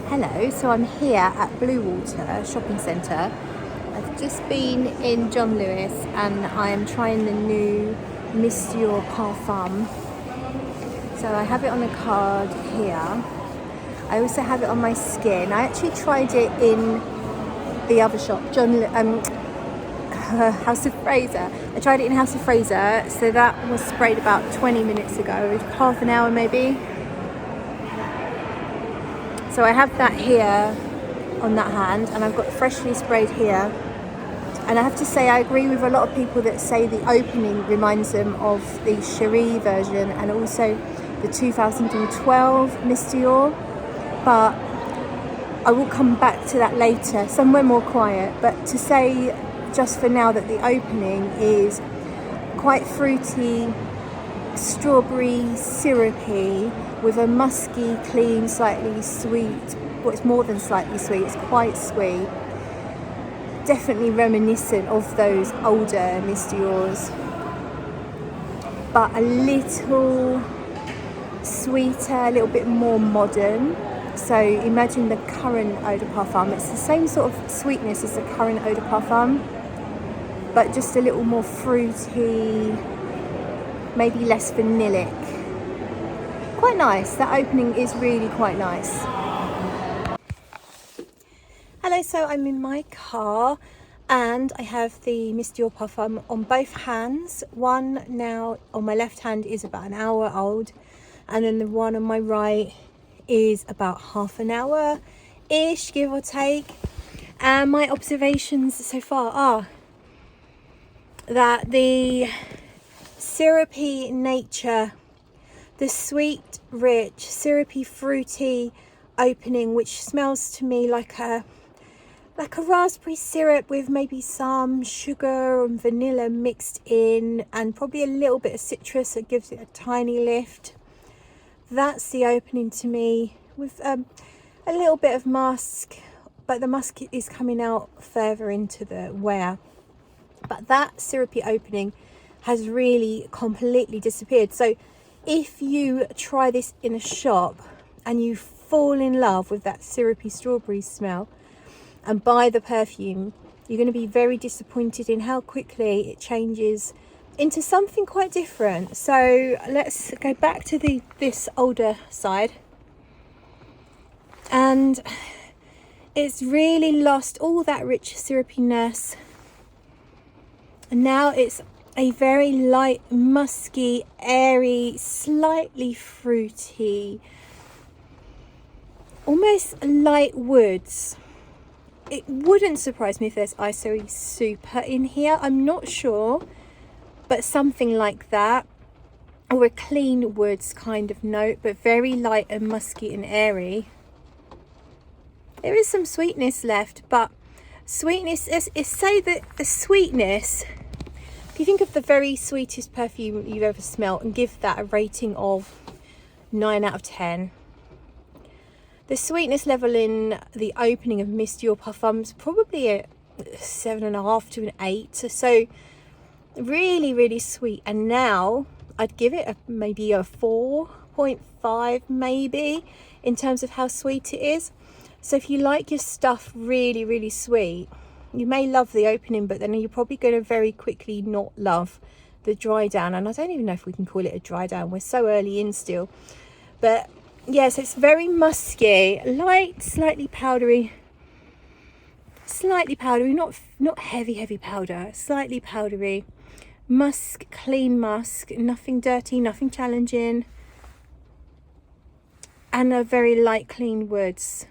Hello, so I'm here at Bluewater Shopping Centre. I've just been in John Lewis and I am trying the new Miss Dior Parfum. So I have it on a card here. I also have it on my skin. I actually tried it in the other shop, House of Fraser. I tried it in House of Fraser, so that was sprayed about 20 minutes ago, half an hour maybe. So I have that here on that hand, and I've got freshly sprayed here. And I have to say, I agree with a lot of people that say the opening reminds them of the Cherie version and also the 2012 Miss Dior. But I will come back to that later, somewhere more quiet. But to say just for now that the opening is quite fruity, strawberry, syrupy, with a musky, clean, slightly sweet, well, it's more than slightly sweet, it's quite sweet. Definitely reminiscent of those older Miss Dior's, but a little sweeter, a little bit more modern. So imagine the current eau de parfum. It's the same sort of sweetness as the current eau de parfum, but just a little more fruity, maybe less vanillic. Quite nice. That opening is really quite nice. Hello, so I'm in my car and I have the Miss Dior Parfum on both hands. One now on my left hand is about an hour old, and then the one on my right is about half an hour ish, give or take. And my observations so far are that the syrupy nature, the sweet, rich, syrupy, fruity opening, which smells to me like a raspberry syrup with maybe some sugar and vanilla mixed in, and probably a little bit of citrus that gives it a tiny lift. That's the opening to me, with a little bit of musk, but the musk is coming out further into the wear. But that syrupy opening has really completely disappeared. So if you try this in a shop and you fall in love with that syrupy strawberry smell and buy the perfume, you're going to be very disappointed in how quickly it changes into something quite different. So let's go back to this older side, and it's really lost all that rich syrupiness, and now it's a very light, musky, airy, slightly fruity, almost light woods. It wouldn't surprise me if there's isoe super in here. I'm not sure, but something like that, or a clean woods kind of note, but very light and musky and airy. There is some sweetness left, but sweetness is say that the sweetness, if you think of the very sweetest perfume you've ever smelled and give that a rating of 9 out of 10, the sweetness level in the opening of Miss Dior Parfum is probably a 7.5 to an 8. So really, really sweet. And now I'd give it maybe a 4.5 maybe in terms of how sweet it is. So if you like your stuff really, really sweet, you may love the opening, but then you're probably going to very quickly not love the dry down. And I don't even know if we can call it a dry down. We're so early in still. But yes, it's very musky, light, slightly powdery, not heavy powder, slightly powdery. Musk, clean musk, nothing dirty, nothing challenging. And a very light, clean woods.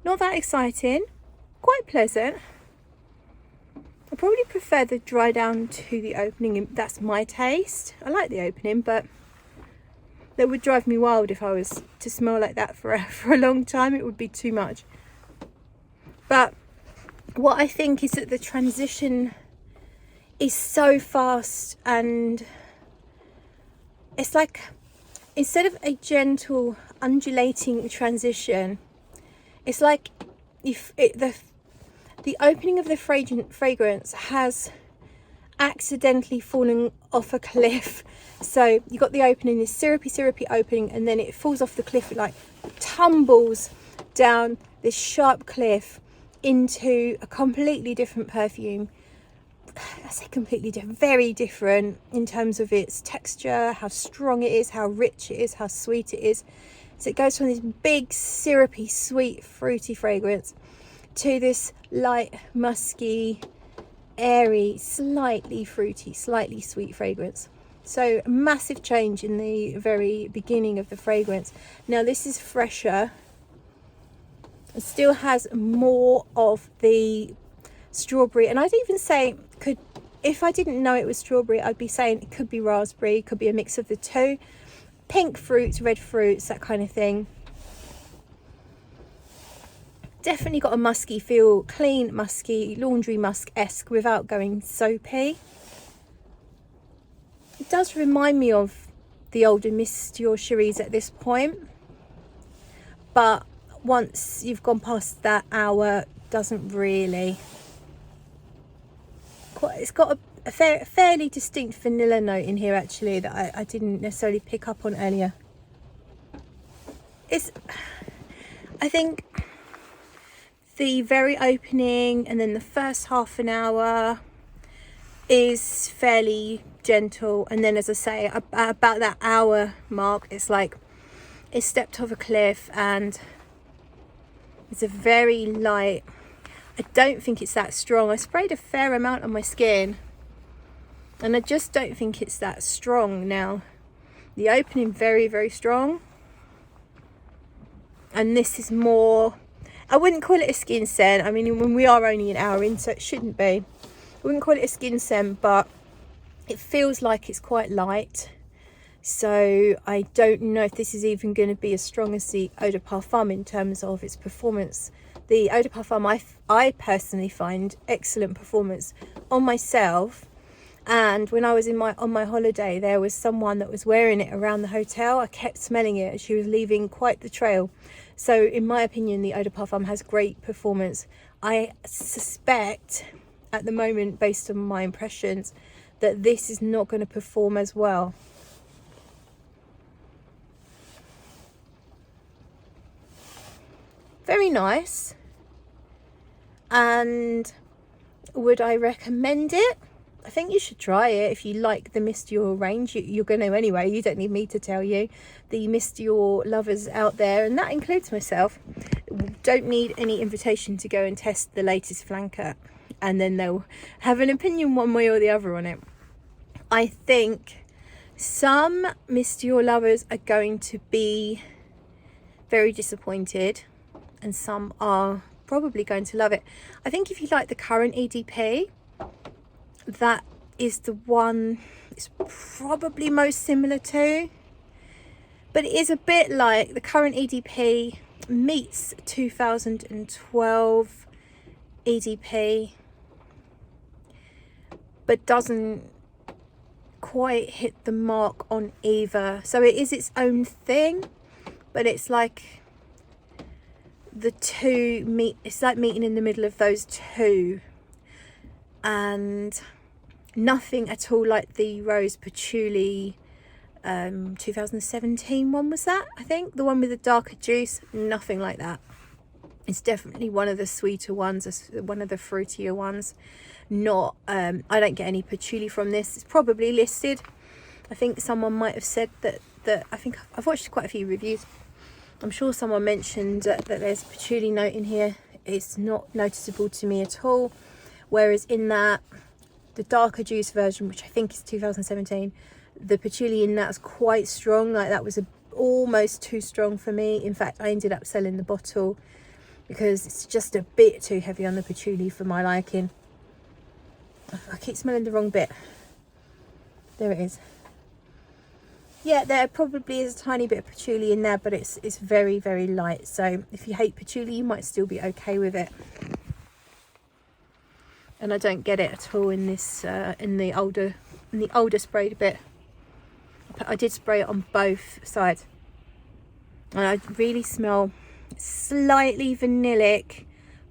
Not that exciting, quite pleasant. I probably prefer the dry down to the opening. That's my taste. I like the opening, but that would drive me wild if I was to smell like that for a long time. It would be too much. But what I think is that the transition is so fast, and it's like, instead of a gentle undulating transition, it's like if the opening of the fragrance has accidentally fallen off a cliff. So you got the opening, this syrupy opening, and then it falls off the cliff, it like tumbles down this sharp cliff into a completely different perfume. I say completely different, very different in terms of its texture, how strong it is, how rich it is, how sweet it is. So it goes from this big syrupy, sweet, fruity fragrance to this light, musky, airy, slightly fruity, slightly sweet fragrance. So a massive change in the very beginning of the fragrance. Now this is fresher. It still has more of the strawberry, and I'd even say could, if I didn't know it was strawberry, I'd be saying it could be raspberry, could be a mix of the two. Pink fruits, red fruits, that kind of thing. Definitely got a musky feel, clean, musky, laundry musk-esque without going soapy. It does remind me of the older Miss Dior Cheries at this point, but once you've gone past that hour, doesn't really. It's got a fairly distinct vanilla note in here actually that I didn't necessarily pick up on earlier. I think the very opening and then the first half an hour is fairly gentle, and then as I say, about that hour mark, it's like it stepped off a cliff and it's a very light. I don't think it's that strong. I sprayed a fair amount on my skin and I just don't think it's that strong. Now the opening very, very strong, and this is more, I wouldn't call it a skin scent. I mean, when we are only an hour in, so it shouldn't be. I wouldn't call it a skin scent, but it feels like it's quite light. So I don't know if this is even going to be as strong as the Eau de Parfum in terms of its performance. The Eau de Parfum I personally find excellent performance on myself, and when I was on my holiday, there was someone that was wearing it around the hotel. I kept smelling it. She was leaving quite the trail. So in my opinion, the Eau de Parfum has great performance. I suspect at the moment, based on my impressions, that this is not going to perform as well. Very nice. And would I recommend it? I think you should try it if you like the Miss Dior range. You're going to anyway. You don't need me to tell you. The Miss Dior lovers out there, and that includes myself, don't need any invitation to go and test the latest flanker, and then they'll have an opinion one way or the other on it. I think some Miss Dior lovers are going to be very disappointed, and some are probably going to love it. I think if you like the current EDP, that is the one it's probably most similar to, but it is a bit like the current EDP meets 2012 EDP, but doesn't quite hit the mark on either. So it is its own thing, but it's like the two meet, it's like meeting in the middle of those two, and nothing at all like the rose patchouli 2017 one, was that, I think, the one with the darker juice. Nothing like that. It's definitely one of the sweeter ones, one of the fruitier ones. Not I don't get any patchouli from this. It's probably listed. I think someone might have said that I think I've watched quite a few reviews. I'm sure someone mentioned that there's a patchouli note in here. It's not noticeable to me at all. Whereas in that, the darker juice version, which I think is 2017, the patchouli in that is quite strong. Like, that was almost too strong for me. In fact, I ended up selling the bottle because it's just a bit too heavy on the patchouli for my liking. I keep smelling the wrong bit. There it is. Yeah, there probably is a tiny bit of patchouli in there, but it's very, very light. So if you hate patchouli, you might still be okay with it. And I don't get it at all in this in the older sprayed bit. I did spray it on both sides, and I really smell slightly vanillic,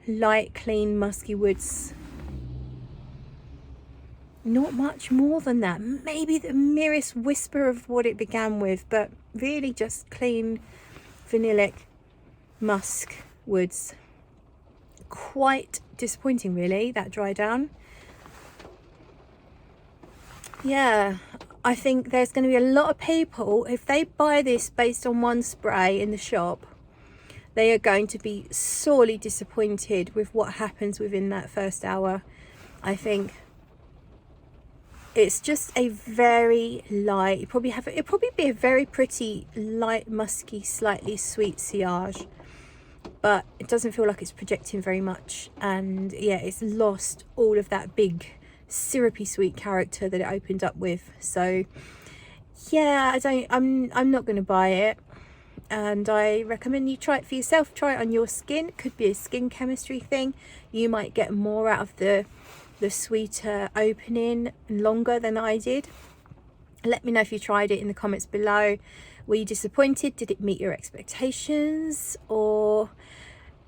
light, clean, musky woods. Not much more than that. Maybe the merest whisper of what it began with, but really just clean, vanillic, musk, woods. Quite disappointing really, that dry down. Yeah, I think there's going to be a lot of people, if they buy this based on one spray in the shop, they are going to be sorely disappointed with what happens within that first hour. I think it's just a very light, it'll probably be a very pretty light musky slightly sweet sillage, but it doesn't feel like it's projecting very much, and yeah, it's lost all of that big syrupy sweet character that it opened up with. So yeah, I'm not going to buy it, and I recommend you try it for yourself. Try it on your skin. It could be a skin chemistry thing. You might get more out of the sweeter opening and longer than I did. Let me know if you tried it in the comments below. Were you disappointed? Did it meet your expectations, or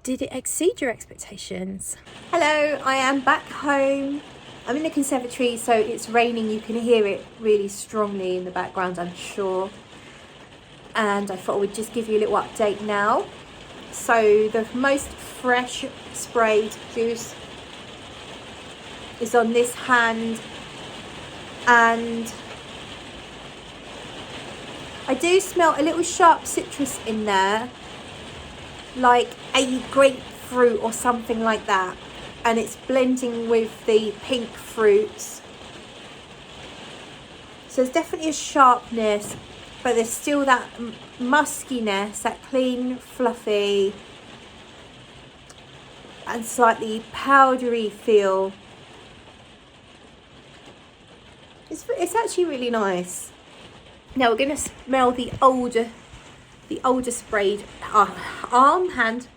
did it exceed your expectations? Hello, I am back home. I'm in the conservatory, so it's raining. You can hear it really strongly in the background, I'm sure. And I thought I would just give you a little update now. So the most fresh sprayed juice is on this hand, and I do smell a little sharp citrus in there, like a grapefruit or something like that, and it's blending with the pink fruits. So there's definitely a sharpness, but there's still that muskiness, that clean, fluffy and slightly powdery feel. It's actually really nice. Now we're going to smell the older sprayed hand.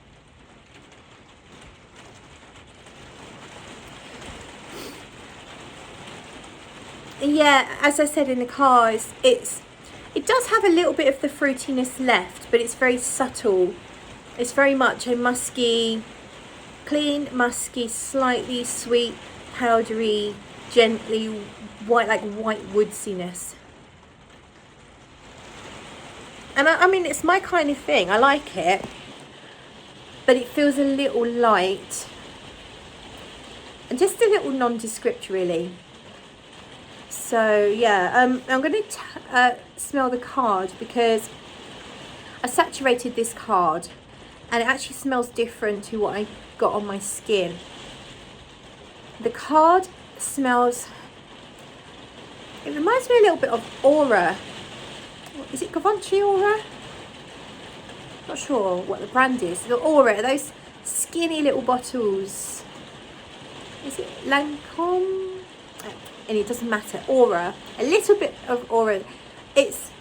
Yeah, as I said in the car, it does have a little bit of the fruitiness left, but it's very subtle. It's very much a musky, clean, musky, slightly sweet, powdery, gently white, like white woodsiness. And I mean, it's my kind of thing. I like it, but it feels a little light and just a little nondescript, really. So yeah, I'm going to smell the card, because I saturated this card and it actually smells different to what I got on my skin. The card smells, it reminds me a little bit of Aura. Is it Givenchy Aura? Not sure what the brand is. The Aura, those skinny little bottles. Is it Lancome? And it doesn't matter. Aura, a little bit of Aura. It's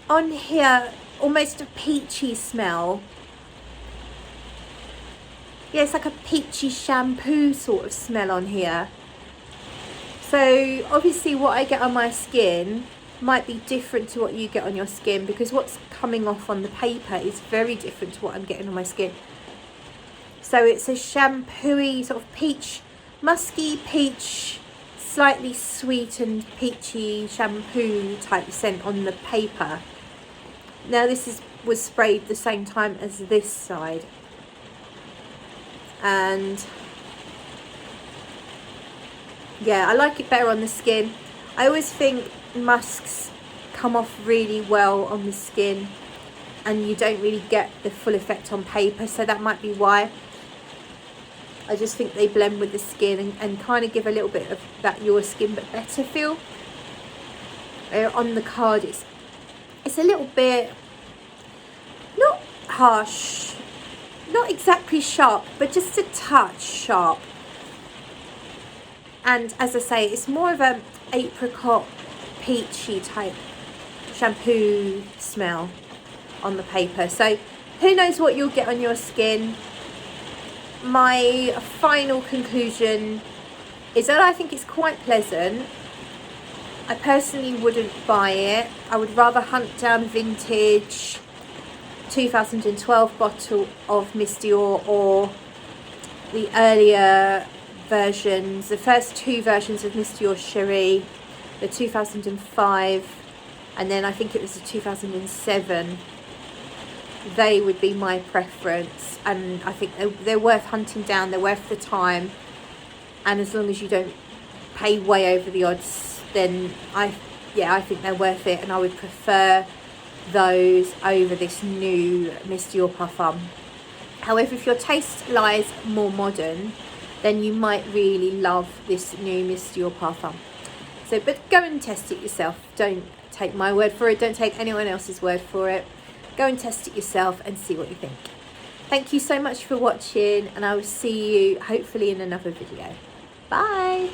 on here, almost a peachy smell. Yeah, it's like a peachy shampoo sort of smell on here. So obviously what I get on my skin might be different to what you get on your skin, because what's coming off on the paper is very different to what I'm getting on my skin. So it's a shampooy sort of peach, musky peach, slightly sweet and peachy shampoo type scent on the paper. Now this was sprayed the same time as this side, and yeah, I like it better on the skin. I always think musks come off really well on the skin and you don't really get the full effect on paper, so that might be why. I just think they blend with the skin and kind of give a little bit of that your skin but better feel. On the card it's a little bit, not harsh, not exactly sharp, but just a touch sharp. And as I say, it's more of an apricot peachy type shampoo smell on the paper. So who knows what you'll get on your skin. My final conclusion is that I think it's quite pleasant. I personally wouldn't buy it. I would rather hunt down vintage 2012 bottle of Miss Dior, or the earlier versions, the first two versions of Miss Dior Cherie, the 2005, and then I think it was the 2007. they would be my preference, and I think they're worth hunting down, they're worth the time, and as long as you don't pay way over the odds, then I think they're worth it, and I would prefer those over this new Miss Dior Parfum. However, if your taste lies more modern, then you might really love this new Miss Dior Parfum. So, but go and test it yourself. Don't take my word for it, don't take anyone else's word for it. Go and test it yourself and see what you think. Thank you so much for watching, and I will see you hopefully in another video. Bye.